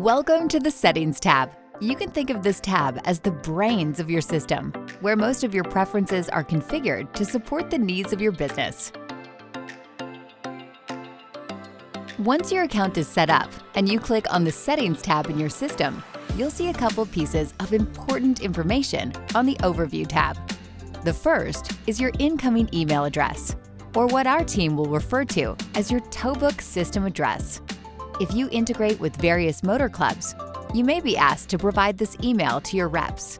Welcome to the Settings tab. You can think of this tab as the brains of your system, where most of your preferences are configured to support the needs of your business. Once your account is set up and you click on the Settings tab in your system, you'll see a couple pieces of important information on the Overview tab. The first is your incoming email address, or what our team will refer to as your Towbook system address. If you integrate with various motor clubs, you may be asked to provide this email to your reps.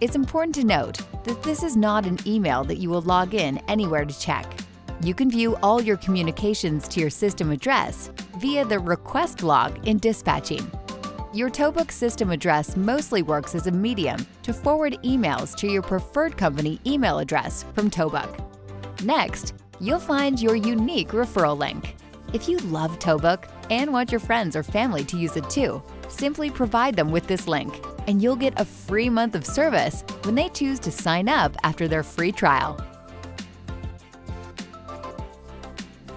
It's important to note that this is not an email that you will log in anywhere to check. You can view all your communications to your system address via the request log in dispatching. Your Towbook system address mostly works as a medium to forward emails to your preferred company email address from Towbook. Next, you'll find your unique referral link. If you love Towbook and want your friends or family to use it too, simply provide them with this link, and you'll get a free month of service when they choose to sign up after their free trial.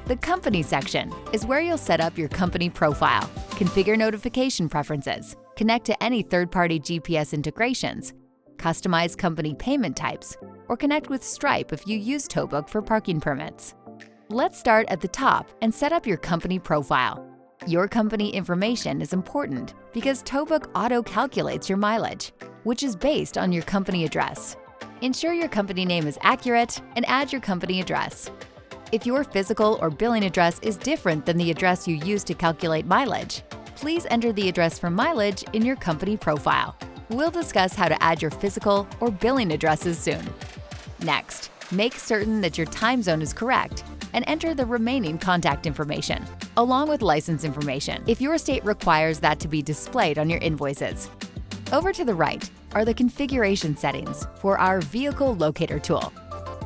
The Company section is where you'll set up your company profile, configure notification preferences, connect to any third-party GPS integrations, customize company payment types, or connect with Stripe if you use Towbook for parking permits. Let's start at the top and set up your company profile. Your company information is important because Towbook auto-calculates your mileage, which is based on your company address. Ensure your company name is accurate and add your company address. If your physical or billing address is different than the address you use to calculate mileage, please enter the address for mileage in your company profile. We'll discuss how to add your physical or billing addresses soon. Next, make certain that your time zone is correct and enter the remaining contact information, along with license information, if your state requires that to be displayed on your invoices. Over to the right are the configuration settings for our Vehicle Locator tool.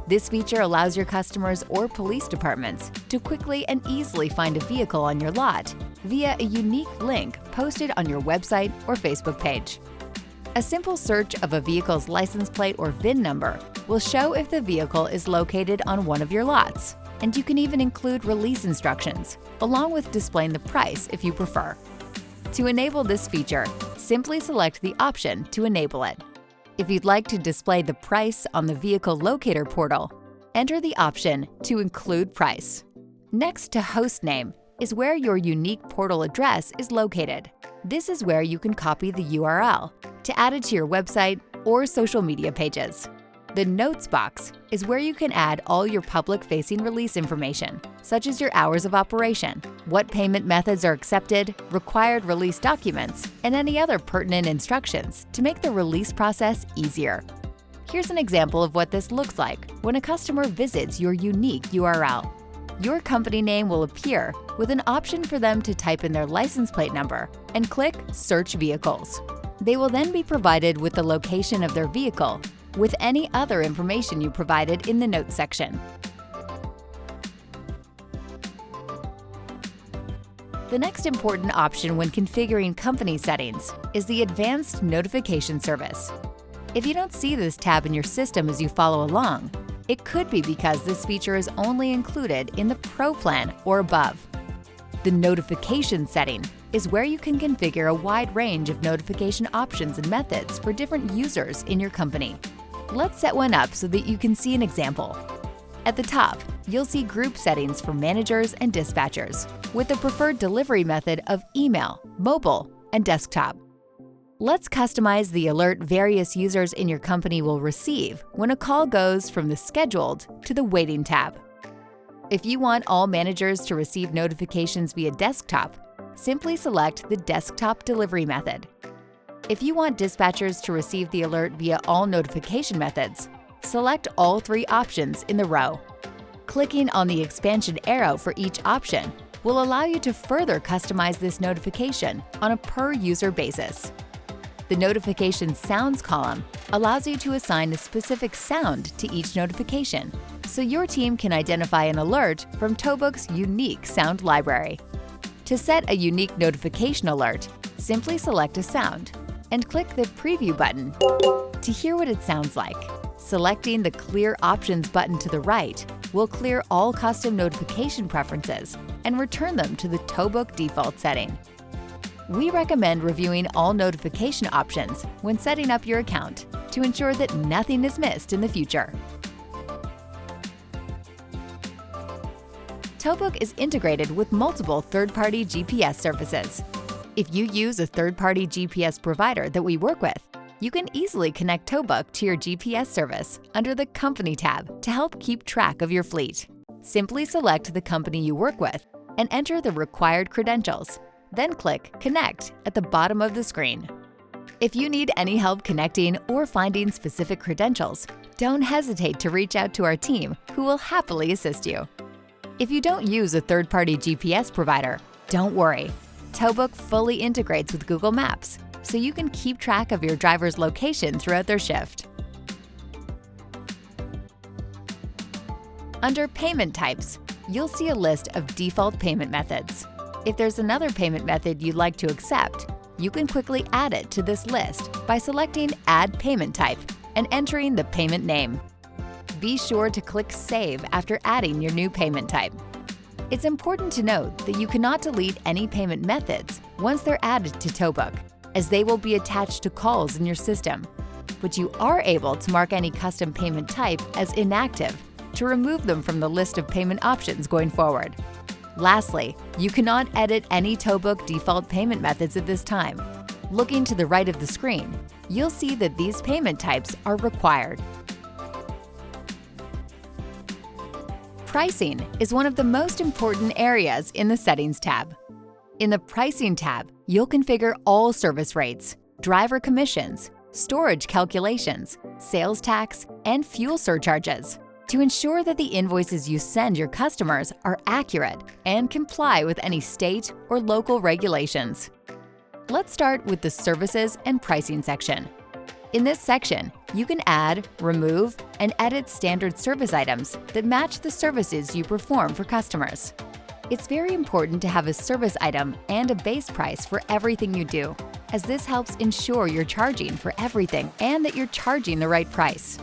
This feature allows your customers or police departments to quickly and easily find a vehicle on your lot via a unique link posted on your website or Facebook page. A simple search of a vehicle's license plate or VIN number will show if the vehicle is located on one of your lots, and you can even include release instructions, along with displaying the price if you prefer. To enable this feature, simply select the option to enable it. If you'd like to display the price on the Vehicle Locator portal, enter the option to include price. Next to host name is where your unique portal address is located. This is where you can copy the URL to add it to your website or social media pages. The Notes box is where you can add all your public-facing release information, such as your hours of operation, what payment methods are accepted, required release documents, and any other pertinent instructions to make the release process easier. Here's an example of what this looks like when a customer visits your unique URL. Your company name will appear with an option for them to type in their license plate number and click Search Vehicles. They will then be provided with the location of their vehicle with any other information you provided in the Notes section. The next important option when configuring company settings is the Advanced Notification Service. If you don't see this tab in your system as you follow along, it could be because this feature is only included in the Pro plan or above. The Notification setting is where you can configure a wide range of notification options and methods for different users in your company. Let's set one up so that you can see an example. At the top, you'll see group settings for managers and dispatchers, with the preferred delivery method of email, mobile, and desktop. Let's customize the alert various users in your company will receive when a call goes from the Scheduled to the Waiting tab. If you want all managers to receive notifications via desktop, simply select the Desktop Delivery method. If you want dispatchers to receive the alert via all notification methods, select all three options in the row. Clicking on the expansion arrow for each option will allow you to further customize this notification on a per-user basis. The Notification Sounds column allows you to assign a specific sound to each notification, so your team can identify an alert from Towbook's unique sound library. To set a unique notification alert, simply select a sound and click the Preview button to hear what it sounds like. Selecting the Clear Options button to the right will clear all custom notification preferences and return them to the Towbook default setting. We recommend reviewing all notification options when setting up your account to ensure that nothing is missed in the future. Towbook is integrated with multiple third-party GPS services. If you use a third-party GPS provider that we work with, you can easily connect Towbook to your GPS service under the Company tab to help keep track of your fleet. Simply select the company you work with and enter the required credentials. Then click Connect at the bottom of the screen. If you need any help connecting or finding specific credentials, don't hesitate to reach out to our team who will happily assist you. If you don't use a third-party GPS provider, don't worry. Towbook fully integrates with Google Maps, so you can keep track of your driver's location throughout their shift. Under Payment Types, you'll see a list of default payment methods. If there's another payment method you'd like to accept, you can quickly add it to this list by selecting Add Payment Type and entering the payment name. Be sure to click Save after adding your new payment type. It's important to note that you cannot delete any payment methods once they're added to Towbook, as they will be attached to calls in your system. But you are able to mark any custom payment type as inactive to remove them from the list of payment options going forward. Lastly, you cannot edit any Towbook default payment methods at this time. Looking to the right of the screen, you'll see that these payment types are required. Pricing is one of the most important areas in the Settings tab. In the Pricing tab, you'll configure all service rates, driver commissions, storage calculations, sales tax, and fuel surcharges to ensure that the invoices you send your customers are accurate and comply with any state or local regulations. Let's start with the Services and Pricing section. In this section, you can add, remove, and edit standard service items that match the services you perform for customers. It's very important to have a service item and a base price for everything you do, as this helps ensure you're charging for everything and that you're charging the right price.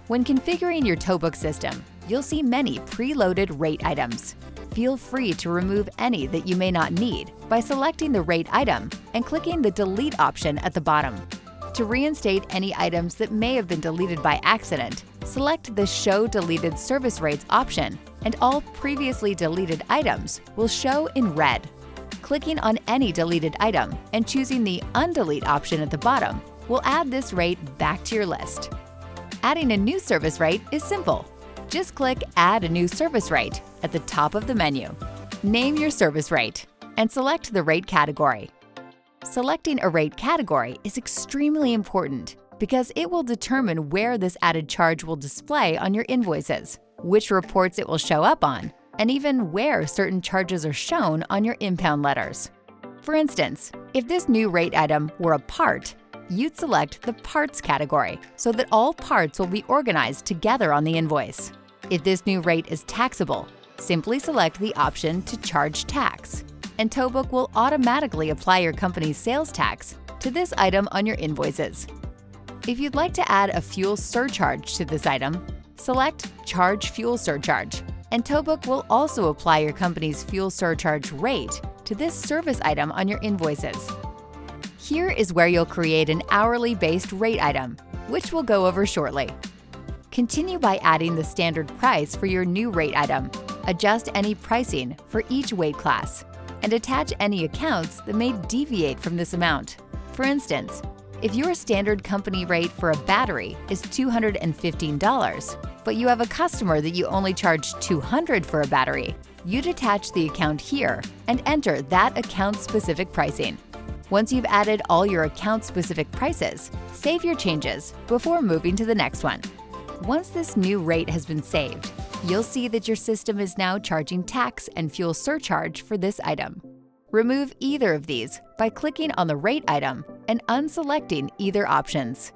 When configuring your Towbook system, you'll see many preloaded rate items. Feel free to remove any that you may not need by selecting the rate item and clicking the Delete option at the bottom. To reinstate any items that may have been deleted by accident, select the Show Deleted Service Rates option, and all previously deleted items will show in red. Clicking on any deleted item and choosing the Undelete option at the bottom will add this rate back to your list. Adding a new service rate is simple. Just click Add a New Service Rate at the top of the menu. Name your service rate and select the rate category. Selecting a rate category is extremely important because it will determine where this added charge will display on your invoices, which reports it will show up on, and even where certain charges are shown on your impound letters. For instance, if this new rate item were a part, you'd select the Parts category so that all parts will be organized together on the invoice. If this new rate is taxable, simply select the option to Charge Tax, and Towbook will automatically apply your company's sales tax to this item on your invoices. If you'd like to add a fuel surcharge to this item, select Charge Fuel Surcharge, and Towbook will also apply your company's fuel surcharge rate to this service item on your invoices. Here is where you'll create an hourly-based rate item, which we'll go over shortly. Continue by adding the standard price for your new rate item, adjust any pricing for each weight class, and attach any accounts that may deviate from this amount. For instance, if your standard company rate for a battery is $215, but you have a customer that you only charge $200 for a battery, you'd attach the account here and enter that account-specific pricing. Once you've added all your account-specific prices, save your changes before moving to the next one. Once this new rate has been saved, you'll see that your system is now charging tax and fuel surcharge for this item. Remove either of these by clicking on the rate item and unselecting either options.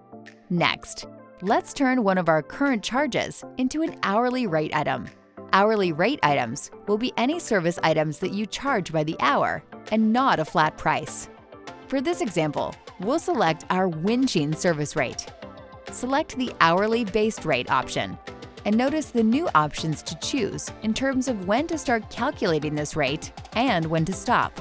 Next, let's turn one of our current charges into an hourly rate item. Hourly rate items will be any service items that you charge by the hour and not a flat price. For this example, we'll select our winching service rate. Select the hourly based rate option and notice the new options to choose in terms of when to start calculating this rate and when to stop.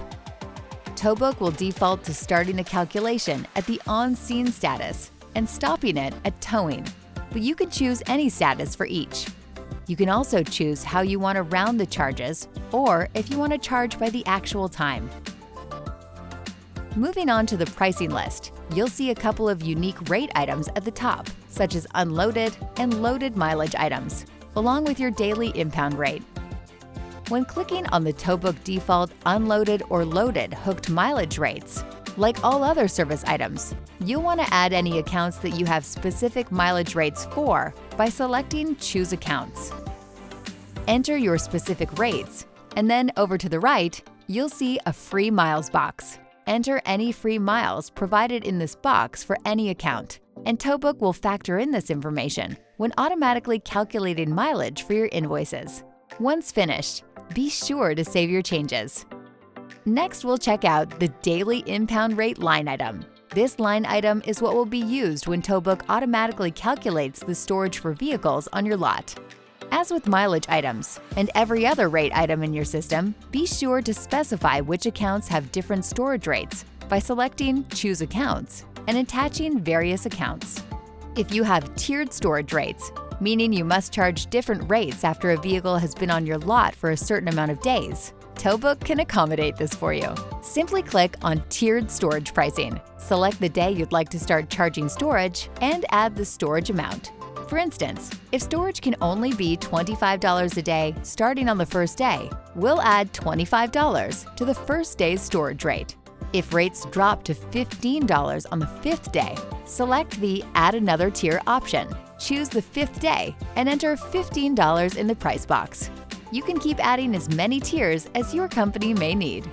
Towbook will default to starting the calculation at the on-scene status and stopping it at towing, but you can choose any status for each. You can also choose how you want to round the charges or if you want to charge by the actual time. Moving on to the pricing list, you'll see a couple of unique rate items at the top, such as unloaded and loaded mileage items, along with your daily impound rate. When clicking on the Towbook default unloaded or loaded hooked mileage rates, like all other service items, you'll want to add any accounts that you have specific mileage rates for by selecting Choose Accounts. Enter your specific rates, and then over to the right, you'll see a Free Miles box. Enter any free miles provided in this box for any account, and Towbook will factor in this information when automatically calculating mileage for your invoices. Once finished, be sure to save your changes. Next, we'll check out the Daily Impound Rate line item. This line item is what will be used when Towbook automatically calculates the storage for vehicles on your lot. As with mileage items and every other rate item in your system, be sure to specify which accounts have different storage rates by selecting Choose Accounts and attaching various accounts. If you have tiered storage rates, meaning you must charge different rates after a vehicle has been on your lot for a certain amount of days, Towbook can accommodate this for you. Simply click on Tiered Storage Pricing, select the day you'd like to start charging storage, and add the storage amount. For instance, if storage can only be $25 a day starting on the first day, we'll add $25 to the first day's storage rate. If rates drop to $15 on the fifth day, select the Add Another Tier option. Choose the fifth day and enter $15 in the price box. You can keep adding as many tiers as your company may need.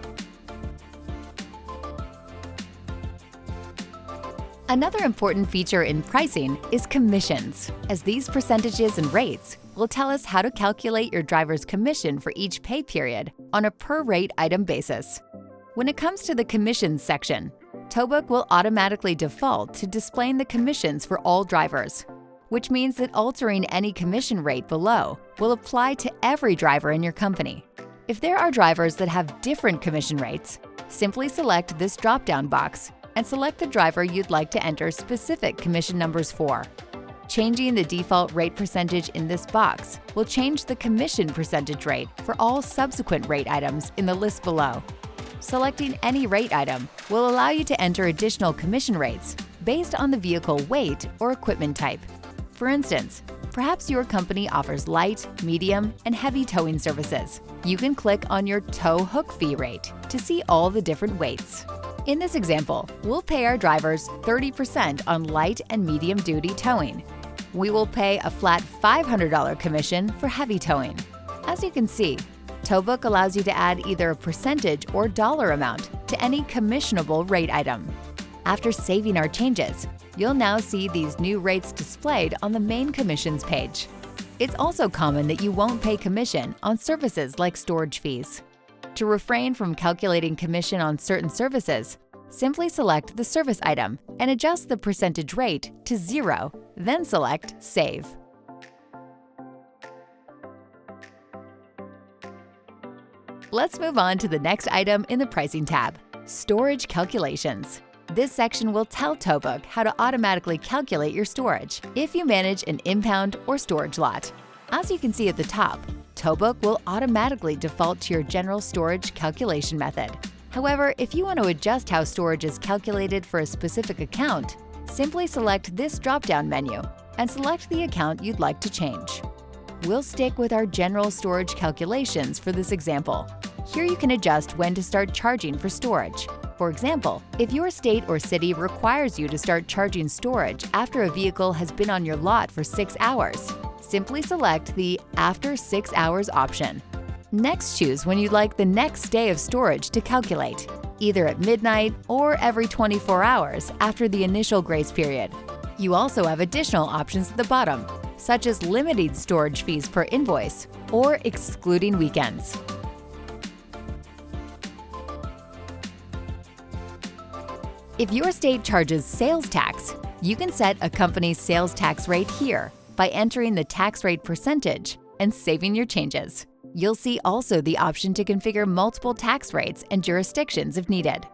Another important feature in pricing is commissions, as these percentages and rates will tell us how to calculate your driver's commission for each pay period on a per-rate item basis. When it comes to the commissions section, Towbook will automatically default to displaying the commissions for all drivers, which means that altering any commission rate below will apply to every driver in your company. If there are drivers that have different commission rates, simply select this drop-down box and select the driver you'd like to enter specific commission numbers for. Changing the default rate percentage in this box will change the commission percentage rate for all subsequent rate items in the list below. Selecting any rate item will allow you to enter additional commission rates based on the vehicle weight or equipment type. For instance, perhaps your company offers light, medium, and heavy towing services. You can click on your tow hook fee rate to see all the different weights. In this example, we'll pay our drivers 30% on light and medium duty towing. We will pay a flat $500 commission for heavy towing. As you can see, Towbook allows you to add either a percentage or dollar amount to any commissionable rate item. After saving our changes, you'll now see these new rates displayed on the main commissions page. It's also common that you won't pay commission on services like storage fees. To refrain from calculating commission on certain services, simply select the service item and adjust the percentage rate to 0, then select Save. Let's move on to the next item in the Pricing tab, Storage Calculations. This section will tell Towbook how to automatically calculate your storage if you manage an impound or storage lot. As you can see at the top, Towbook will automatically default to your general storage calculation method. However, if you want to adjust how storage is calculated for a specific account, simply select this drop-down menu and select the account you'd like to change. We'll stick with our general storage calculations for this example. Here you can adjust when to start charging for storage. For example, if your state or city requires you to start charging storage after a vehicle has been on your lot for 6 hours, simply select the After 6 Hours option. Next, choose when you'd like the next day of storage to calculate, either at midnight or every 24 hours after the initial grace period. You also have additional options at the bottom, such as limiting storage fees per invoice or excluding weekends. If your state charges sales tax, you can set a company's sales tax rate here by entering the tax rate percentage and saving your changes. You'll see also the option to configure multiple tax rates and jurisdictions if needed.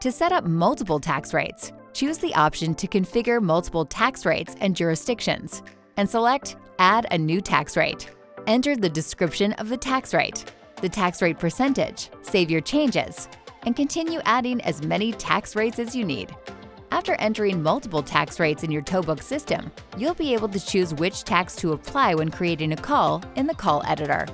To set up multiple tax rates, choose the option to configure multiple tax rates and jurisdictions, and select Add a new tax rate. Enter the description of the tax rate percentage, save your changes, and continue adding as many tax rates as you need. After entering multiple tax rates in your TowBook system, you'll be able to choose which tax to apply when creating a call in the call editor.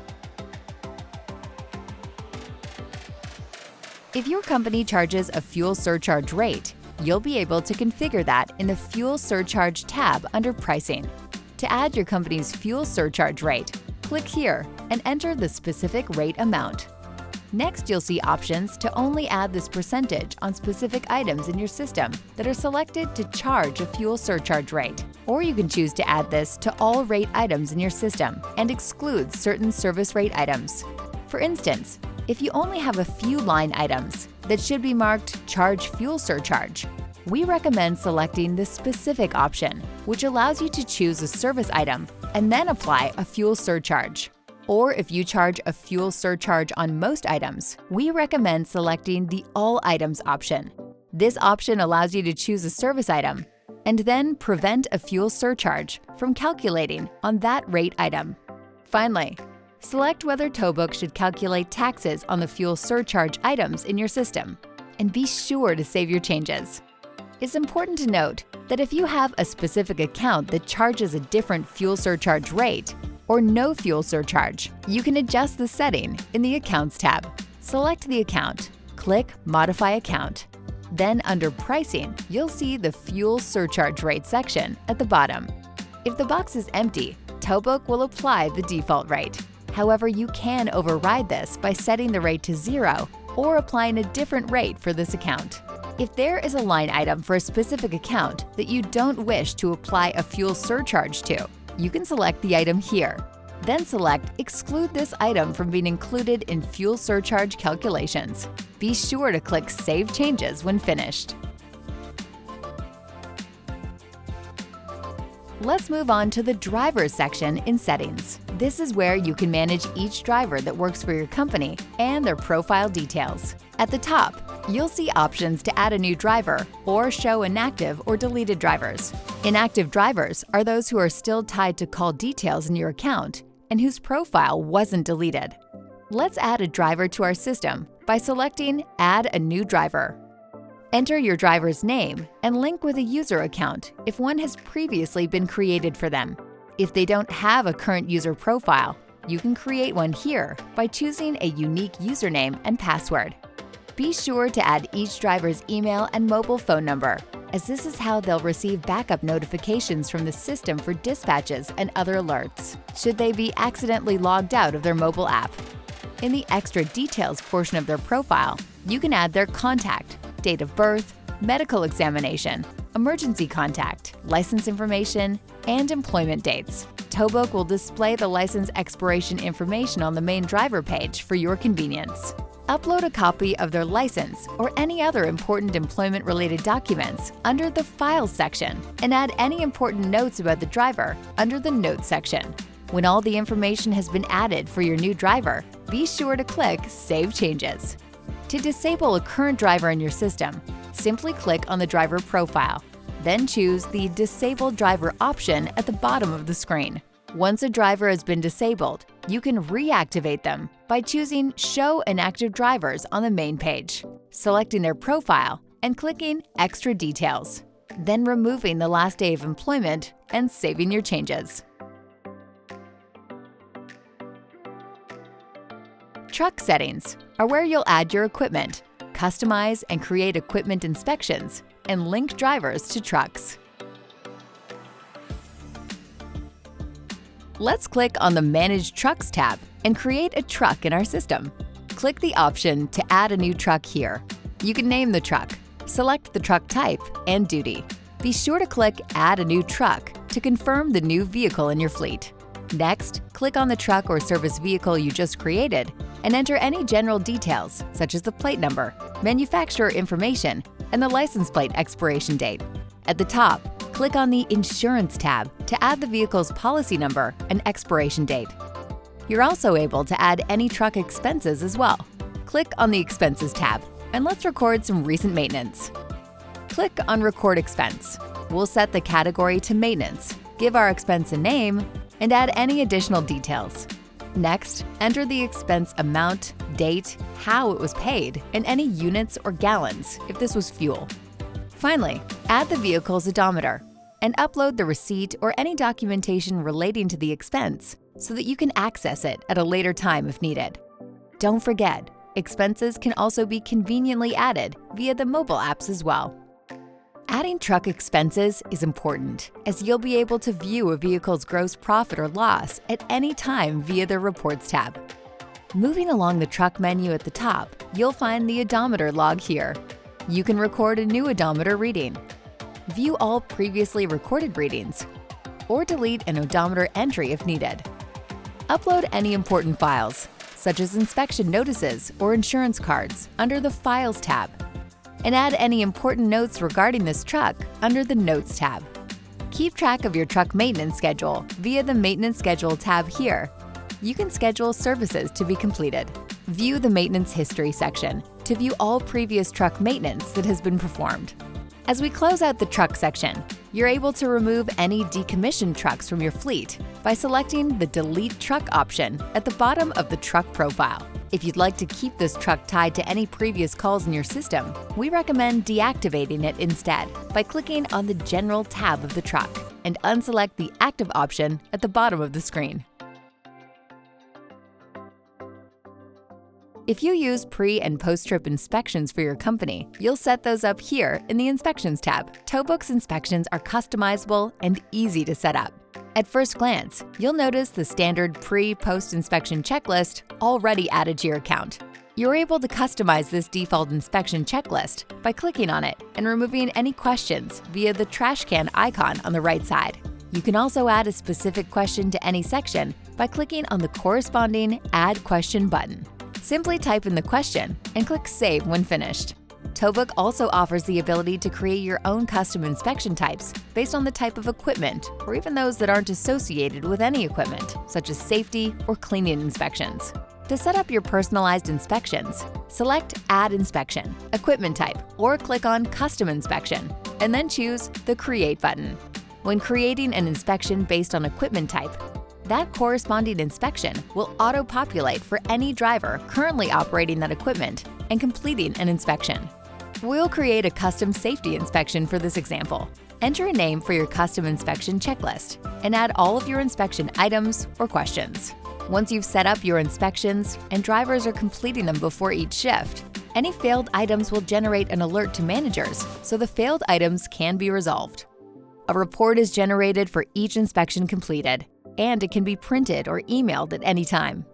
If your company charges a fuel surcharge rate, you'll be able to configure that in the Fuel Surcharge tab under Pricing. To add your company's fuel surcharge rate, click here and enter the specific rate amount. Next, you'll see options to only add this percentage on specific items in your system that are selected to charge a fuel surcharge rate. Or you can choose to add this to all rate items in your system and exclude certain service rate items. For instance, if you only have a few line items that should be marked Charge Fuel Surcharge, we recommend selecting the Specific option, which allows you to choose a service item and then apply a fuel surcharge. Or if you charge a fuel surcharge on most items, we recommend selecting the All Items option. This option allows you to choose a service item and then prevent a fuel surcharge from calculating on that rate item. Finally, select whether TowBook should calculate taxes on the fuel surcharge items in your system, and be sure to save your changes. It's important to note that if you have a specific account that charges a different fuel surcharge rate or no fuel surcharge, you can adjust the setting in the Accounts tab. Select the account, click Modify Account. Then under Pricing, you'll see the Fuel Surcharge Rate section at the bottom. If the box is empty, TowBook will apply the default rate. However, you can override this by setting the rate to 0 or applying a different rate for this account. If there is a line item for a specific account that you don't wish to apply a fuel surcharge to, you can select the item here. Then select Exclude this item from being included in fuel surcharge calculations. Be sure to click Save Changes when finished. Let's move on to the Drivers section in Settings. This is where you can manage each driver that works for your company and their profile details. At the top, you'll see options to add a new driver or show inactive or deleted drivers. Inactive drivers are those who are still tied to call details in your account and whose profile wasn't deleted. Let's add a driver to our system by selecting Add a new driver. Enter your driver's name and link with a user account if one has previously been created for them. If they don't have a current user profile, you can create one here by choosing a unique username and password. Be sure to add each driver's email and mobile phone number, as this is how they'll receive backup notifications from the system for dispatches and other alerts, should they be accidentally logged out of their mobile app. In the Extra Details portion of their profile, you can add their contact, date of birth, medical examination, emergency contact, license information, and employment dates. TowBook will display the license expiration information on the main driver page for your convenience. Upload a copy of their license or any other important employment-related documents under the Files section and add any important notes about the driver under the Notes section. When all the information has been added for your new driver, be sure to click Save Changes. To disable a current driver in your system, simply click on the driver profile, then choose the Disable Driver option at the bottom of the screen. Once a driver has been disabled, you can reactivate them by choosing Show Inactive Drivers on the main page, selecting their profile, and clicking Extra Details, then removing the last day of employment and saving your changes. Truck settings are where you'll add your equipment, customize and create equipment inspections, and link drivers to trucks. Let's click on the Manage Trucks tab and create a truck in our system. Click the option to add a new truck here. You can name the truck, select the truck type and duty. Be sure to click Add a new truck to confirm the new vehicle in your fleet. Next, click on the truck or service vehicle you just created and enter any general details such as the plate number, manufacturer information, and the license plate expiration date. At the top, click on the Insurance tab to add the vehicle's policy number and expiration date. You're also able to add any truck expenses as well. Click on the Expenses tab, and let's record some recent maintenance. Click on Record Expense. We'll set the category to Maintenance, give our expense a name, and add any additional details. Next, enter the expense amount, date, how it was paid, and any units or gallons if this was fuel. Finally, add the vehicle's odometer and upload the receipt or any documentation relating to the expense so that you can access it at a later time if needed. Don't forget, expenses can also be conveniently added via the mobile apps as well. Adding truck expenses is important, as you'll be able to view a vehicle's gross profit or loss at any time via the Reports tab. Moving along the truck menu at the top, you'll find the odometer log here. You can record a new odometer reading, view all previously recorded readings, or delete an odometer entry if needed. Upload any important files, such as inspection notices or insurance cards, under the Files tab, and add any important notes regarding this truck under the Notes tab. Keep track of your truck maintenance schedule via the Maintenance Schedule tab here. You can schedule services to be completed. View the Maintenance History section to view all previous truck maintenance that has been performed. As we close out the truck section, you're able to remove any decommissioned trucks from your fleet by selecting the Delete Truck option at the bottom of the truck profile. If you'd like to keep this truck tied to any previous calls in your system, we recommend deactivating it instead by clicking on the General tab of the truck and unselect the Active option at the bottom of the screen. If you use pre- and post-trip inspections for your company, you'll set those up here in the Inspections tab. Towbook's inspections are customizable and easy to set up. At first glance, you'll notice the standard pre-post inspection checklist already added to your account. You're able to customize this default inspection checklist by clicking on it and removing any questions via the trash can icon on the right side. You can also add a specific question to any section by clicking on the corresponding Add Question button. Simply type in the question and click Save when finished. Towbook also offers the ability to create your own custom inspection types based on the type of equipment or even those that aren't associated with any equipment, such as safety or cleaning inspections. To set up your personalized inspections, select Add Inspection, Equipment Type, or click on Custom Inspection, and then choose the Create button. When creating an inspection based on equipment type, that corresponding inspection will auto-populate for any driver currently operating that equipment and completing an inspection. We'll create a custom safety inspection for this example. Enter a name for your custom inspection checklist and add all of your inspection items or questions. Once you've set up your inspections and drivers are completing them before each shift, any failed items will generate an alert to managers so the failed items can be resolved. A report is generated for each inspection completed, and it can be printed or emailed at any time.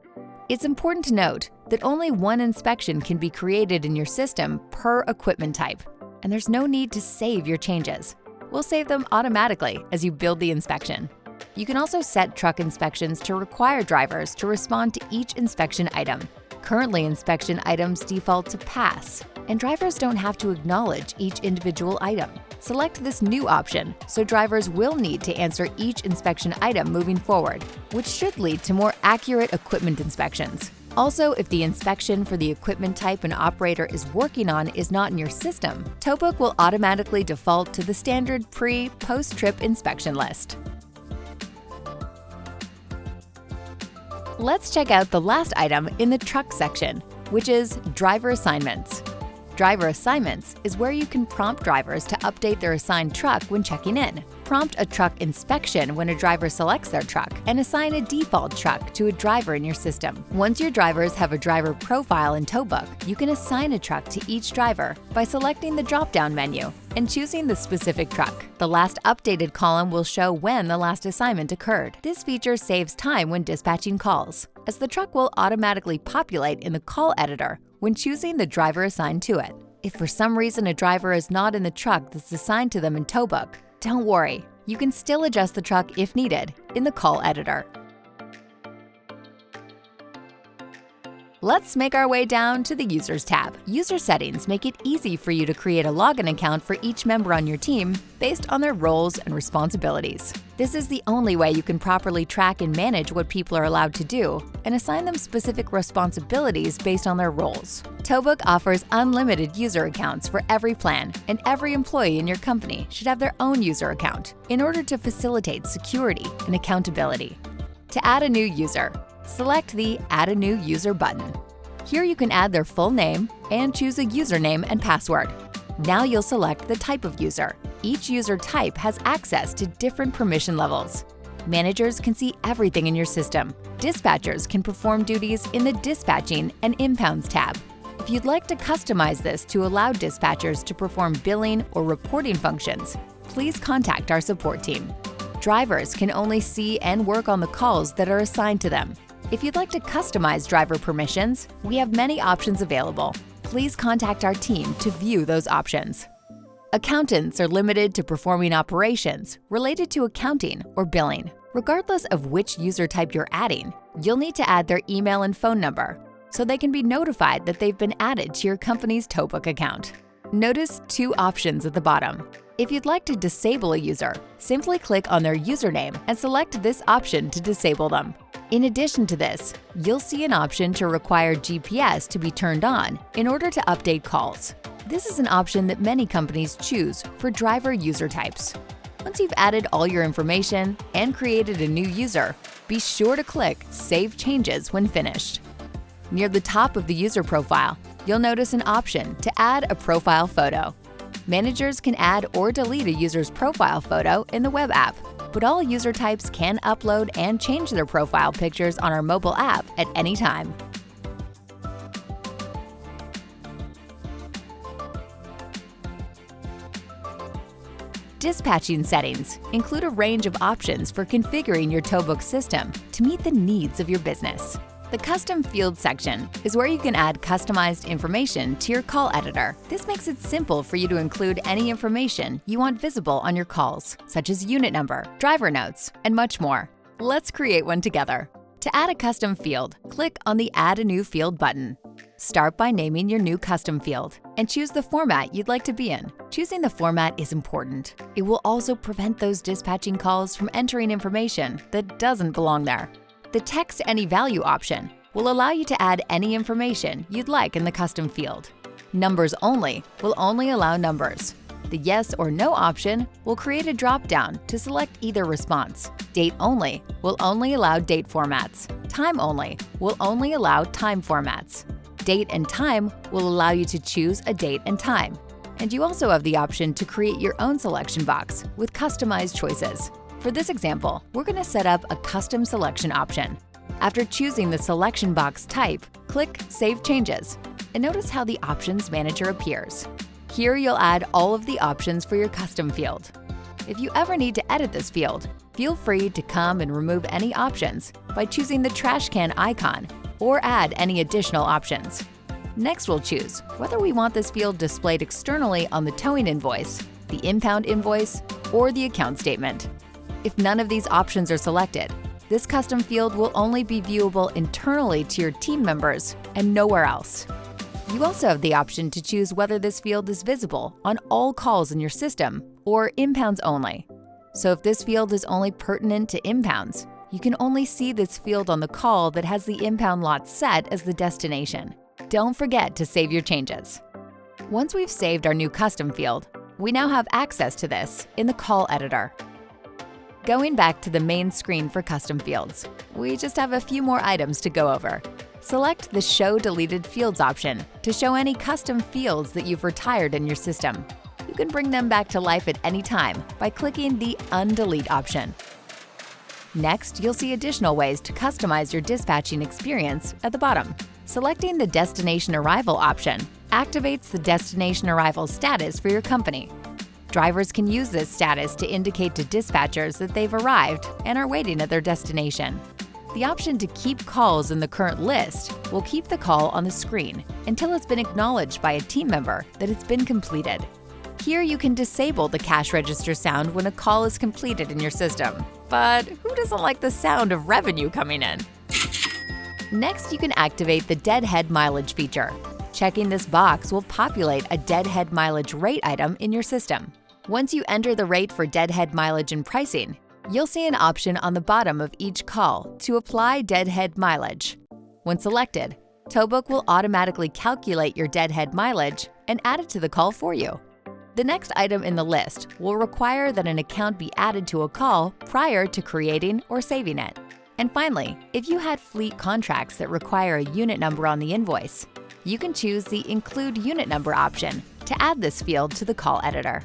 It's important to note that only one inspection can be created in your system per equipment type, and there's no need to save your changes. We'll save them automatically as you build the inspection. You can also set truck inspections to require drivers to respond to each inspection item. Currently, inspection items default to Pass, and drivers don't have to acknowledge each individual item. Select this new option so drivers will need to answer each inspection item moving forward, which should lead to more accurate equipment inspections. Also, if the inspection for the equipment type an operator is working on is not in your system, Towbook will automatically default to the standard pre-post-trip inspection list. Let's check out the last item in the truck section, which is Driver Assignments. Driver Assignments is where you can prompt drivers to update their assigned truck when checking in, prompt a truck inspection when a driver selects their truck, and assign a default truck to a driver in your system. Once your drivers have a driver profile in Towbook, you can assign a truck to each driver by selecting the drop-down menu and choosing the specific truck. The last updated column will show when the last assignment occurred. This feature saves time when dispatching calls, as the truck will automatically populate in the call editor when choosing the driver assigned to it. If for some reason a driver is not in the truck that's assigned to them in Towbook, don't worry, you can still adjust the truck if needed in the call editor. Let's make our way down to the Users tab. User settings make it easy for you to create a login account for each member on your team based on their roles and responsibilities. This is the only way you can properly track and manage what people are allowed to do and assign them specific responsibilities based on their roles. Tobook offers unlimited user accounts for every plan, and every employee in your company should have their own user account in order to facilitate security and accountability. To add a new user, select the Add a New User button. Here you can add their full name and choose a username and password. Now you'll select the type of user. Each user type has access to different permission levels. Managers can see everything in your system. Dispatchers can perform duties in the Dispatching and Impounds tab. If you'd like to customize this to allow dispatchers to perform billing or reporting functions, please contact our support team. Drivers can only see and work on the calls that are assigned to them. If you'd like to customize driver permissions, we have many options available. Please contact our team to view those options. Accountants are limited to performing operations related to accounting or billing. Regardless of which user type you're adding, you'll need to add their email and phone number so they can be notified that they've been added to your company's Tobook account. Notice two options at the bottom. If you'd like to disable a user, simply click on their username and select this option to disable them. In addition to this, you'll see an option to require GPS to be turned on in order to update calls. This is an option that many companies choose for driver user types. Once you've added all your information and created a new user, be sure to click Save Changes when finished. Near the top of the user profile, you'll notice an option to add a profile photo. Managers can add or delete a user's profile photo in the web app, but all user types can upload and change their profile pictures on our mobile app at any time. Dispatching settings include a range of options for configuring your Tobook system to meet the needs of your business. The Custom Field section is where you can add customized information to your call editor. This makes it simple for you to include any information you want visible on your calls, such as unit number, driver notes, and much more. Let's create one together. To add a custom field, click on the Add a New Field button. Start by naming your new custom field and choose the format you'd like to be in. Choosing the format is important. It will also prevent those dispatching calls from entering information that doesn't belong there. The Text Any Value option will allow you to add any information you'd like in the custom field. Numbers Only will only allow numbers. The Yes or No option will create a drop-down to select either response. Date Only will only allow date formats. Time Only will only allow time formats. Date and Time will allow you to choose a date and time. And you also have the option to create your own selection box with customized choices. For this example, we're going to set up a custom selection option. After choosing the selection box type, click Save Changes, and notice how the Options Manager appears. Here you'll add all of the options for your custom field. If you ever need to edit this field, feel free to come and remove any options by choosing the trash can icon or add any additional options. Next, we'll choose whether we want this field displayed externally on the towing invoice, the impound invoice, or the account statement. If none of these options are selected, this custom field will only be viewable internally to your team members and nowhere else. You also have the option to choose whether this field is visible on all calls in your system or impounds only. So if this field is only pertinent to impounds, you can only see this field on the call that has the impound lot set as the destination. Don't forget to save your changes. Once we've saved our new custom field, we now have access to this in the call editor. Going back to the main screen for custom fields, we just have a few more items to go over. Select the Show Deleted Fields option to show any custom fields that you've retired in your system. You can bring them back to life at any time by clicking the Undelete option. Next, you'll see additional ways to customize your dispatching experience at the bottom. Selecting the Destination Arrival option activates the destination arrival status for your company. Drivers can use this status to indicate to dispatchers that they've arrived and are waiting at their destination. The option to keep calls in the current list will keep the call on the screen until it's been acknowledged by a team member that it's been completed. Here you can disable the cash register sound when a call is completed in your system. But who doesn't like the sound of revenue coming in? Next, you can activate the deadhead mileage feature. Checking this box will populate a deadhead mileage rate item in your system. Once you enter the rate for deadhead mileage and pricing, you'll see an option on the bottom of each call to apply deadhead mileage. When selected, Towbook will automatically calculate your deadhead mileage and add it to the call for you. The next item in the list will require that an account be added to a call prior to creating or saving it. And finally, if you had fleet contracts that require a unit number on the invoice, you can choose the Include Unit Number option to add this field to the call editor.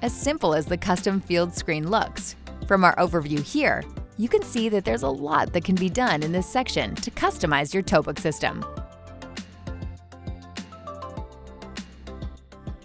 As simple as the custom field screen looks, from our overview here, you can see that there's a lot that can be done in this section to customize your Towbook system.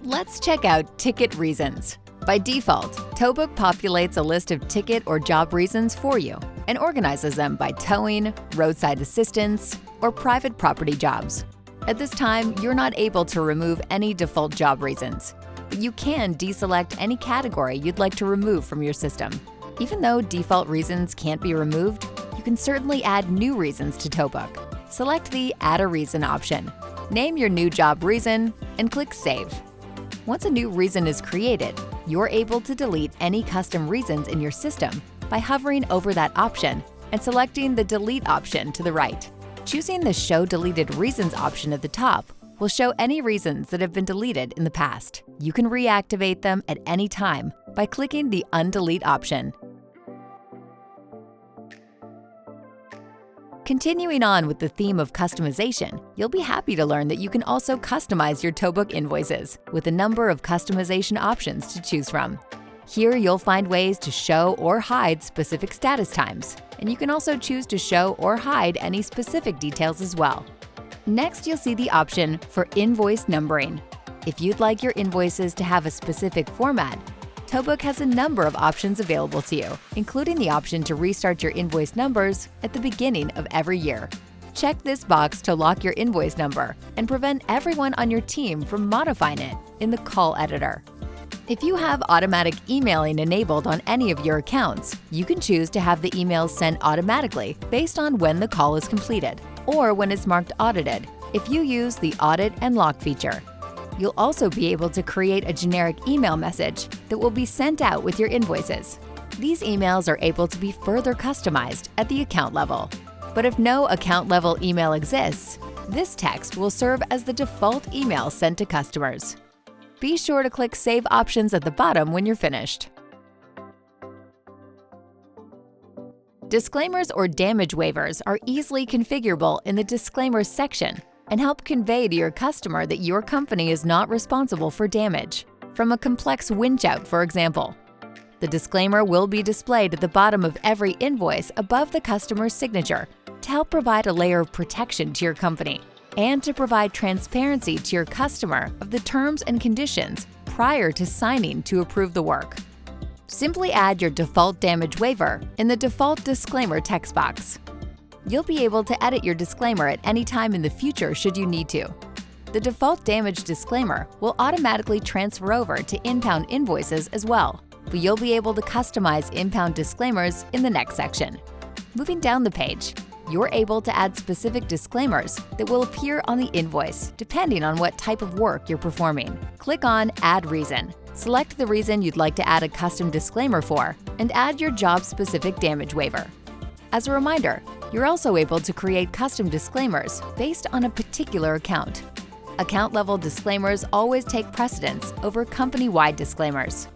Let's check out ticket reasons. By default, Towbook populates a list of ticket or job reasons for you and organizes them by towing, roadside assistance, or private property jobs. At this time, you're not able to remove any default job reasons, but you can deselect any category you'd like to remove from your system. Even though default reasons can't be removed, you can certainly add new reasons to Towbook. Select the Add a Reason option, name your new job reason, and click Save. Once a new reason is created, you're able to delete any custom reasons in your system by hovering over that option and selecting the Delete option to the right. Choosing the Show Deleted Reasons option at the top will show any reasons that have been deleted in the past. You can reactivate them at any time by clicking the Undelete option. Continuing on with the theme of customization, you'll be happy to learn that you can also customize your Towbook invoices with a number of customization options to choose from. Here you'll find ways to show or hide specific status times, and you can also choose to show or hide any specific details as well. Next, you'll see the option for invoice numbering. If you'd like your invoices to have a specific format, Towbook has a number of options available to you, including the option to restart your invoice numbers at the beginning of every year. Check this box to lock your invoice number and prevent everyone on your team from modifying it in the call editor. If you have automatic emailing enabled on any of your accounts, you can choose to have the emails sent automatically based on when the call is completed or when it's marked audited if you use the Audit and Lock feature. You'll also be able to create a generic email message that will be sent out with your invoices. These emails are able to be further customized at the account level. But if no account level email exists, this text will serve as the default email sent to customers. Be sure to click Save Options at the bottom when you're finished. Disclaimers or damage waivers are easily configurable in the Disclaimers section and help convey to your customer that your company is not responsible for damage from a complex winch out, for example. The disclaimer will be displayed at the bottom of every invoice above the customer's signature to help provide a layer of protection to your company and to provide transparency to your customer of the terms and conditions prior to signing to approve the work. Simply add your default damage waiver in the default disclaimer text box. You'll be able to edit your disclaimer at any time in the future should you need to. The default damage disclaimer will automatically transfer over to inbound invoices as well, but you'll be able to customize inbound disclaimers in the next section. Moving down the page, you're able to add specific disclaimers that will appear on the invoice depending on what type of work you're performing. Click on Add Reason. Select the reason you'd like to add a custom disclaimer for and add your job-specific damage waiver. As a reminder, you're also able to create custom disclaimers based on a particular account. Account-level disclaimers always take precedence over company-wide disclaimers.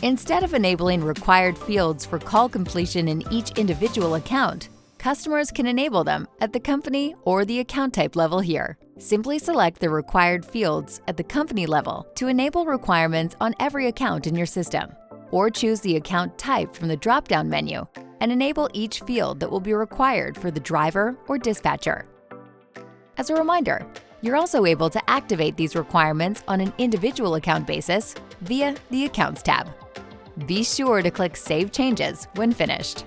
Instead of enabling required fields for call completion in each individual account, customers can enable them at the company or the account type level here. Simply select the required fields at the company level to enable requirements on every account in your system, or choose the account type from the drop-down menu and enable each field that will be required for the driver or dispatcher. As a reminder, you're also able to activate these requirements on an individual account basis via the Accounts tab. Be sure to click Save Changes when finished.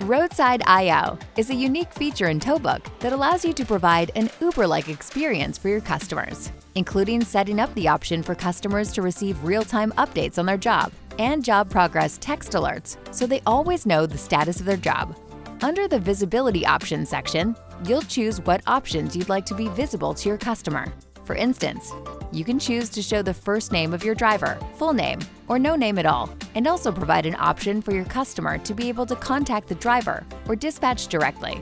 Roadside I/O is a unique feature in Towbook that allows you to provide an Uber-like experience for your customers, including setting up the option for customers to receive real-time updates on their job and job progress text alerts so they always know the status of their job. Under the Visibility Options section, you'll choose what options you'd like to be visible to your customer. For instance, you can choose to show the first name of your driver, full name, or no name at all, and also provide an option for your customer to be able to contact the driver or dispatch directly.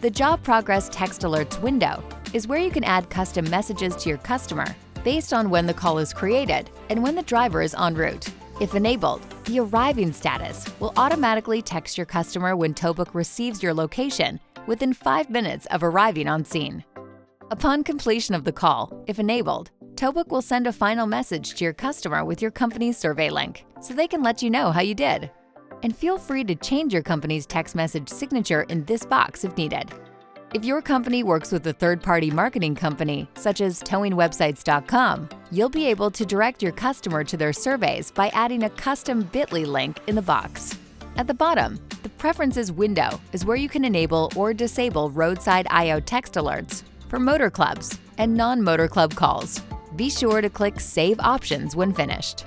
The Job Progress Text Alerts window is where you can add custom messages to your customer based on when the call is created and when the driver is en route. If enabled, the arriving status will automatically text your customer when Towbook receives your location within 5 minutes of arriving on scene. Upon completion of the call, if enabled, Towbook will send a final message to your customer with your company's survey link so they can let you know how you did. And feel free to change your company's text message signature in this box if needed. If your company works with a third-party marketing company, such as towingwebsites.com, you'll be able to direct your customer to their surveys by adding a custom bit.ly link in the box. At the bottom, the Preferences window is where you can enable or disable roadside I/O text alerts for motor clubs and non-motor club calls. Be sure to click Save Options when finished.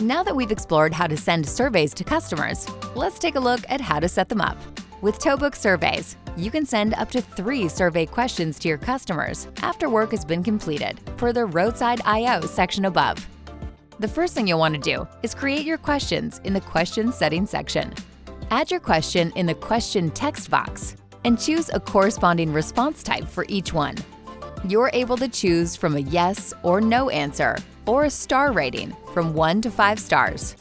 Now that we've explored how to send surveys to customers, let's take a look at how to set them up. With Towbook Surveys, you can send up to 3 survey questions to your customers after work has been completed, per the Roadside I/O section above. The first thing you'll want to do is create your questions in the Question Settings section. Add your question in the question text box and choose a corresponding response type for each one. You're able to choose from a yes or no answer or a star rating from 1 to 5 stars.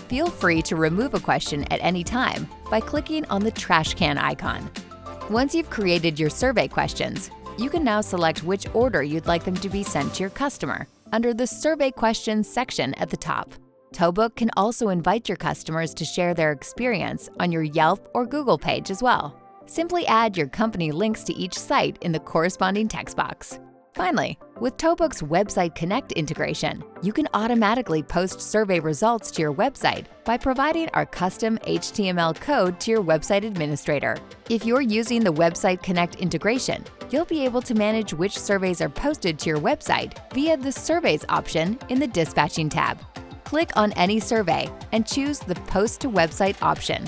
Feel free to remove a question at any time by clicking on the trash can icon. Once you've created your survey questions, you can now select which order you'd like them to be sent to your customer under the Survey Questions section at the top. Towbook can also invite your customers to share their experience on your Yelp or Google page as well. Simply add your company links to each site in the corresponding text box. Finally, with Towbook's Website Connect integration, you can automatically post survey results to your website by providing our custom HTML code to your website administrator. If you're using the Website Connect integration, you'll be able to manage which surveys are posted to your website via the Surveys option in the Dispatching tab. Click on any survey and choose the Post to Website option.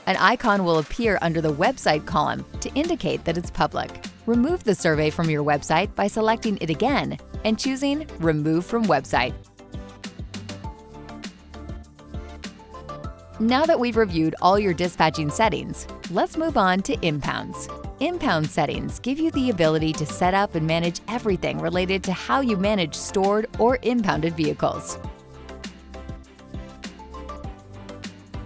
An icon will appear under the Website column to indicate that it's public. Remove the survey from your website by selecting it again and choosing Remove from Website. Now that we've reviewed all your dispatching settings, let's move on to impounds. Impound settings give you the ability to set up and manage everything related to how you manage stored or impounded vehicles.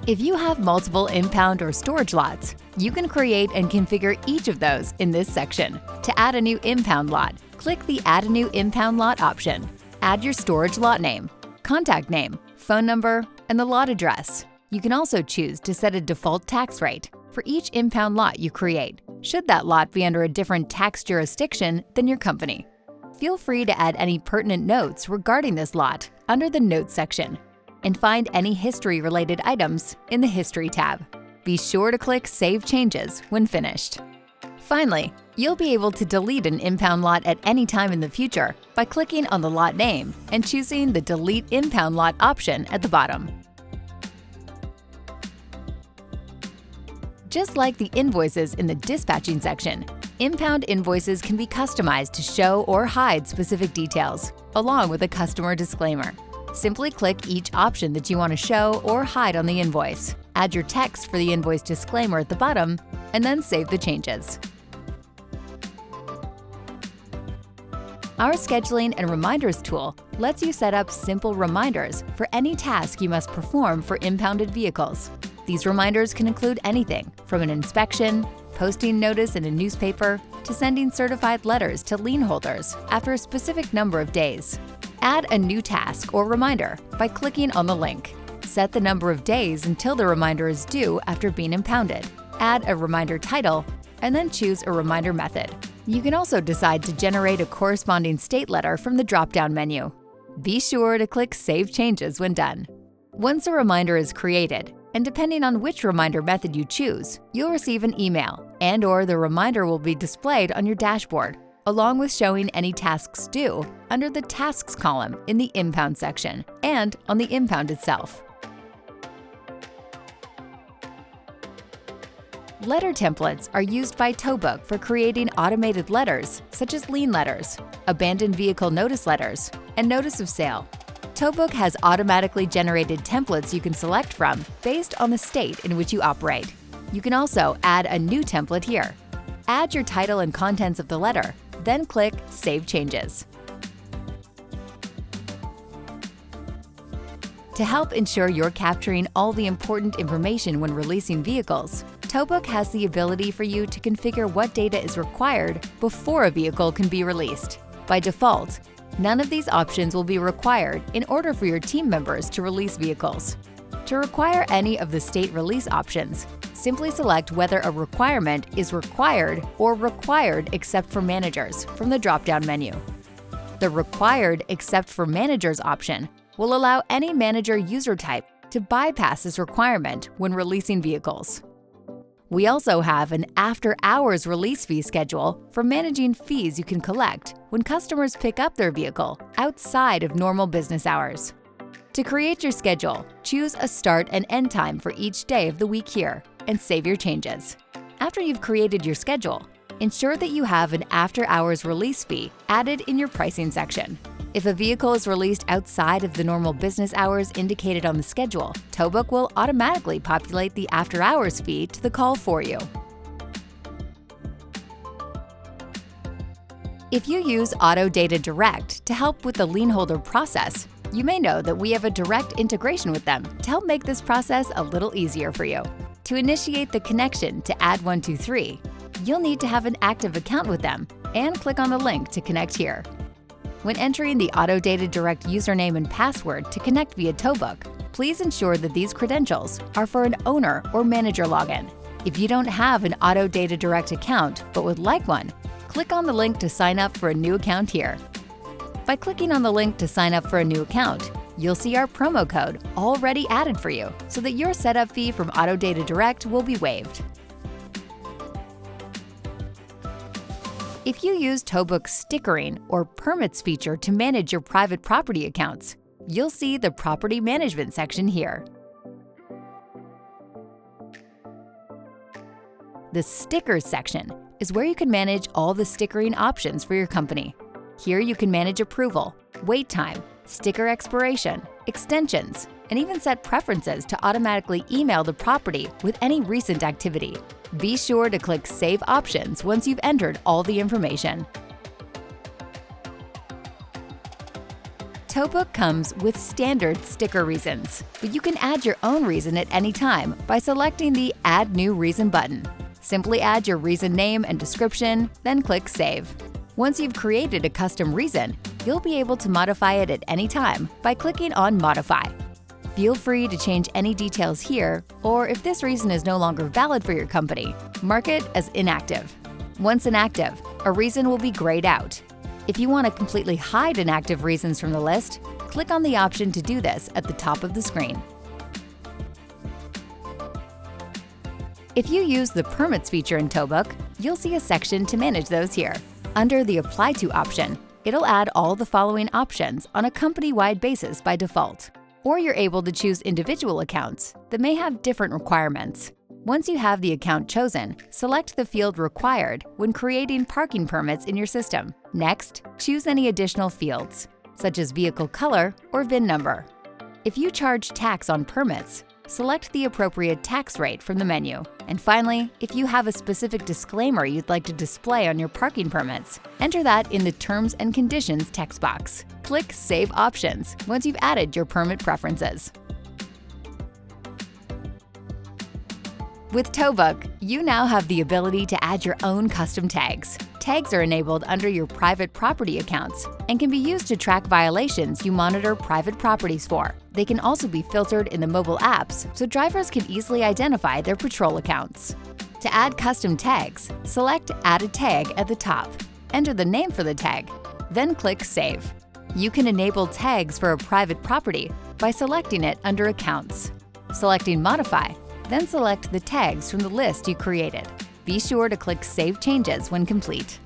If you have multiple impound or storage lots, you can create and configure each of those in this section. To add a new impound lot, click the Add a New Impound Lot option. Add your storage lot name, contact name, phone number, and the lot address. You can also choose to set a default tax rate for each impound lot you create, should that lot be under a different tax jurisdiction than your company. Feel free to add any pertinent notes regarding this lot under the Notes section, and find any history-related items in the History tab. Be sure to click Save Changes when finished. Finally, you'll be able to delete an impound lot at any time in the future by clicking on the lot name and choosing the Delete Impound Lot option at the bottom. Just like the invoices in the Dispatching section, impound invoices can be customized to show or hide specific details, along with a customer disclaimer. Simply click each option that you want to show or hide on the invoice. Add your text for the invoice disclaimer at the bottom, and then save the changes. Our Scheduling and Reminders tool lets you set up simple reminders for any task you must perform for impounded vehicles. These reminders can include anything from an inspection, posting notice in a newspaper, to sending certified letters to lien holders after a specific number of days. Add a new task or reminder by clicking on the link. Set the number of days until the reminder is due after being impounded. Add a reminder title, and then choose a reminder method. You can also decide to generate a corresponding state letter from the drop-down menu. Be sure to click Save Changes when done. Once a reminder is created, and depending on which reminder method you choose, you'll receive an email, and/or the reminder will be displayed on your dashboard. along with showing any tasks due under the Tasks column in the Impound section and on the impound itself. Letter templates are used by Towbook for creating automated letters such as lien letters, abandoned vehicle notice letters, and notice of sale. Towbook has automatically generated templates you can select from based on the state in which you operate. You can also add a new template here. Add your title and contents of the letter, then click Save Changes. To help ensure you're capturing all the important information when releasing vehicles, Towbook has the ability for you to configure what data is required before a vehicle can be released. By default, none of these options will be required in order for your team members to release vehicles. To require any of the state release options, simply select whether a requirement is required or required except for managers from the drop-down menu. The Required Except for Managers option will allow any manager user type to bypass this requirement when releasing vehicles. We also have an after-hours release fee schedule for managing fees you can collect when customers pick up their vehicle outside of normal business hours. To create your schedule, choose a start and end time for each day of the week here and save your changes. After you've created your schedule, ensure that you have an after-hours release fee added in your pricing section. If a vehicle is released outside of the normal business hours indicated on the schedule, Towbook will automatically populate the after-hours fee to the call for you. If you use AutoData Direct to help with the lien holder process, you may know that we have a direct integration with them to help make this process a little easier for you. To initiate the connection to Add123, you'll need to have an active account with them and click on the link to connect here. When entering the AutoData Direct username and password to connect via Towbook, please ensure that these credentials are for an owner or manager login. If you don't have an AutoData Direct account but would like one, click on the link to sign up for a new account here. By clicking on the link to sign up for a new account, you'll see our promo code already added for you so that your setup fee from AutoData Direct will be waived. If you use Towbook's stickering or permits feature to manage your private property accounts, you'll see the Property Management section here. The Stickers section is where you can manage all the stickering options for your company. Here you can manage approval, wait time, sticker expiration, extensions, and even set preferences to automatically email the property with any recent activity. Be sure to click Save Options once you've entered all the information. Towbook comes with standard sticker reasons, but you can add your own reason at any time by selecting the Add New Reason button. Simply add your reason name and description, then click Save. Once you've created a custom reason, you'll be able to modify it at any time by clicking on Modify. Feel free to change any details here, or if this reason is no longer valid for your company, mark it as inactive. Once inactive, a reason will be grayed out. If you want to completely hide inactive reasons from the list, click on the option to do this at the top of the screen. If you use the Permits feature in Towbook, you'll see a section to manage those here. Under the Apply To option, it'll add all the following options on a company-wide basis by default. Or you're able to choose individual accounts that may have different requirements. Once you have the account chosen, select the field required when creating parking permits in your system. Next, choose any additional fields, such as vehicle color or VIN number. If you charge tax on permits, select the appropriate tax rate from the menu. And finally, if you have a specific disclaimer you'd like to display on your parking permits, enter that in the Terms and Conditions text box. Click Save Options once you've added your permit preferences. With Towbook, you now have the ability to add your own custom tags. Tags are enabled under your private property accounts and can be used to track violations you monitor private properties for. They can also be filtered in the mobile apps so drivers can easily identify their patrol accounts. To add custom tags, select Add a Tag at the top. Enter the name for the tag, then click Save. You can enable tags for a private property by selecting it under Accounts. Selecting Modify, then select the tags from the list you created. Be sure to click Save Changes when complete.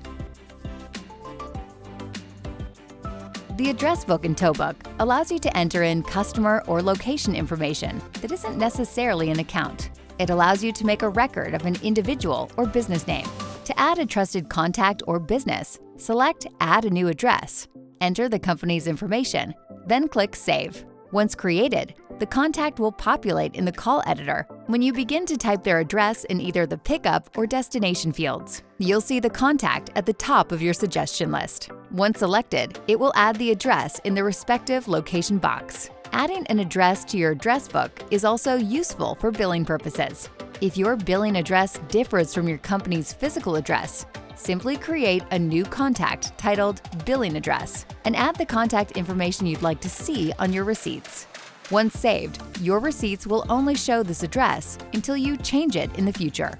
The address book in TowBook allows you to enter in customer or location information that isn't necessarily an account. It allows you to make a record of an individual or business name. To add a trusted contact or business, select Add a new address. Enter the company's information, then click Save. Once created, the contact will populate in the call editor when you begin to type their address in either the pickup or destination fields. You'll see the contact at the top of your suggestion list. Once selected, it will add the address in the respective location box. Adding an address to your address book is also useful for billing purposes. If your billing address differs from your company's physical address, simply create a new contact titled Billing Address and add the contact information you'd like to see on your receipts. Once saved, your receipts will only show this address until you change it in the future.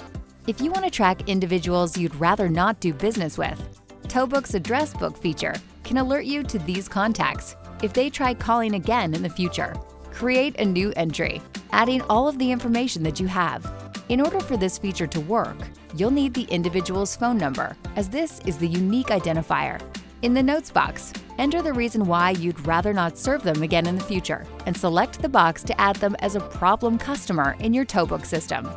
If you want to track individuals you'd rather not do business with, TowBook's Address Book feature can alert you to these contacts if they try calling again in the future. Create a new entry, adding all of the information that you have. In order for this feature to work, you'll need the individual's phone number, as this is the unique identifier. In the notes box, enter the reason why you'd rather not serve them again in the future, and select the box to add them as a problem customer in your TowBook system.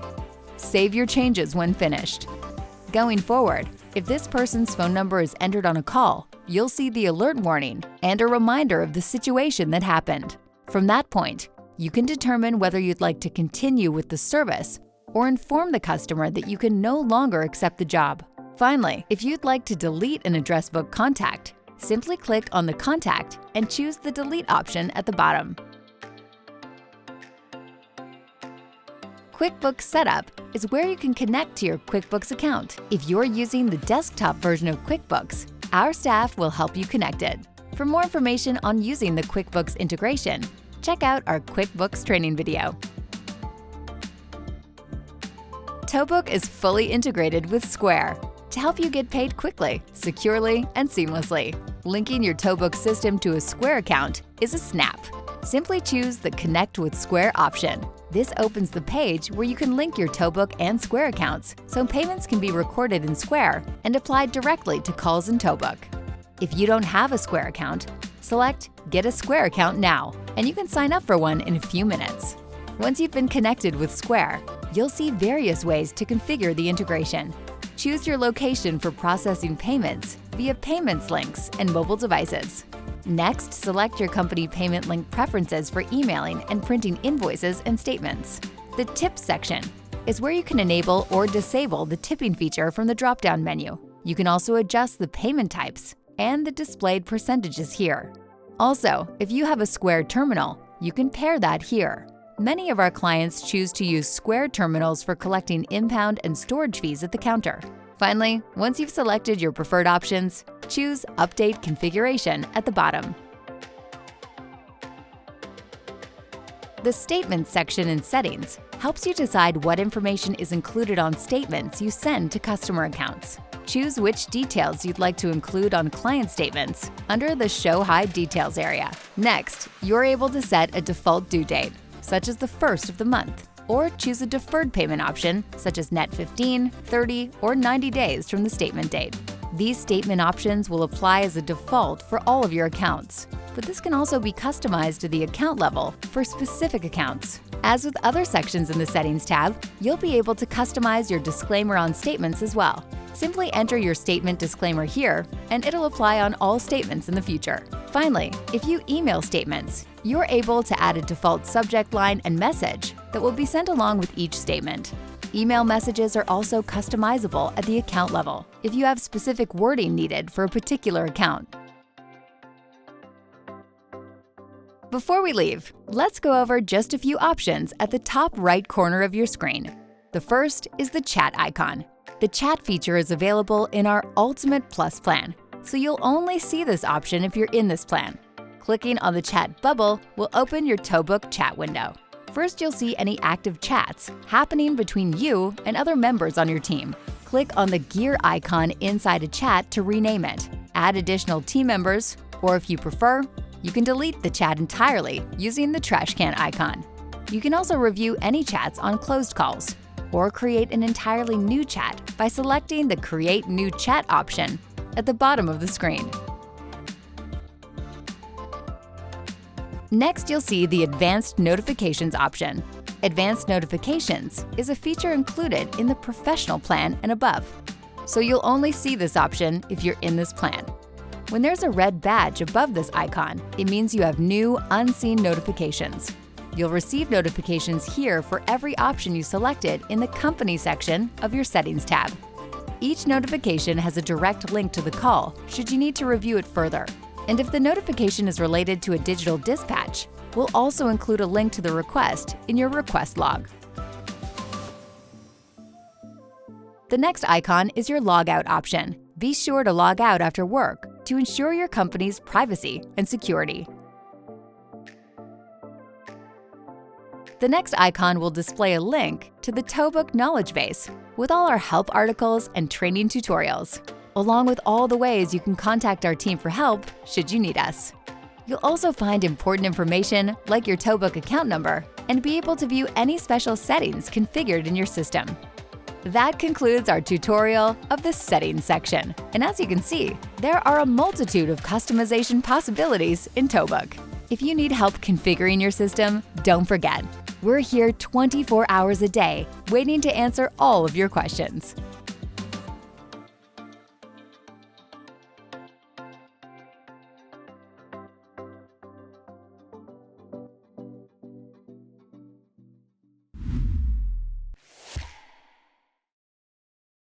Save your changes when finished. Going forward, if this person's phone number is entered on a call, you'll see the alert warning and a reminder of the situation that happened. From that point, you can determine whether you'd like to continue with the service or inform the customer that you can no longer accept the job. Finally, if you'd like to delete an address book contact, simply click on the contact and choose the delete option at the bottom. QuickBooks Setup is where you can connect to your QuickBooks account. If you're using the desktop version of QuickBooks, our staff will help you connect it. For more information on using the QuickBooks integration, check out our QuickBooks training video. TowBook is fully integrated with Square to help you get paid quickly, securely, and seamlessly. Linking your TowBook system to a Square account is a snap. Simply choose the Connect with Square option. This opens the page where you can link your TowBook and Square accounts so payments can be recorded in Square and applied directly to calls in TowBook. If you don't have a Square account, select Get a Square account now, and you can sign up for one in a few minutes. Once you've been connected with Square, you'll see various ways to configure the integration. Choose your location for processing payments via payments links and mobile devices. Next, select your company payment link preferences for emailing and printing invoices and statements. The Tips section is where you can enable or disable the tipping feature from the drop-down menu. You can also adjust the payment types and the displayed percentages here. Also, if you have a Square terminal, you can pair that here. Many of our clients choose to use Square terminals for collecting impound and storage fees at the counter. Finally, once you've selected your preferred options, choose Update Configuration at the bottom. The Statements section in Settings helps you decide what information is included on statements you send to customer accounts. Choose which details you'd like to include on client statements under the Show Hide Details area. Next, you're able to set a default due date, such as the 1st of the month, or choose a deferred payment option, such as net 15, 30, or 90 days from the statement date. These statement options will apply as a default for all of your accounts, but this can also be customized to the account level for specific accounts. As with other sections in the Settings tab, you'll be able to customize your disclaimer on statements as well. Simply enter your statement disclaimer here, and it'll apply on all statements in the future. Finally, if you email statements, you're able to add a default subject line and message that will be sent along with each statement. Email messages are also customizable at the account level if you have specific wording needed for a particular account. Before we leave, let's go over just a few options at the top right corner of your screen. The first is the chat icon. The chat feature is available in our Ultimate Plus plan, so you'll only see this option if you're in this plan. Clicking on the chat bubble will open your TowBook chat window. First, you'll see any active chats happening between you and other members on your team. Click on the gear icon inside a chat to rename it, add additional team members, or if you prefer, you can delete the chat entirely using the trash can icon. You can also review any chats on closed calls, or create an entirely new chat by selecting the Create New Chat option at the bottom of the screen. Next, you'll see the Advanced Notifications option. Advanced Notifications is a feature included in the Professional plan and above, so you'll only see this option if you're in this plan. When there's a red badge above this icon, it means you have new, unseen notifications. You'll receive notifications here for every option you selected in the Company section of your Settings tab. Each notification has a direct link to the call should you need to review it further. And if the notification is related to a digital dispatch, we'll also include a link to the request in your request log. The next icon is your Logout option. Be sure to log out after work to ensure your company's privacy and security. The next icon will display a link to the Towbook Knowledge Base with all our help articles and training tutorials, along with all the ways you can contact our team for help should you need us. You'll also find important information like your Towbook account number and be able to view any special settings configured in your system. That concludes our tutorial of the Settings section. And as you can see, there are a multitude of customization possibilities in Towbook. If you need help configuring your system, don't forget, we're here 24 hours a day waiting to answer all of your questions.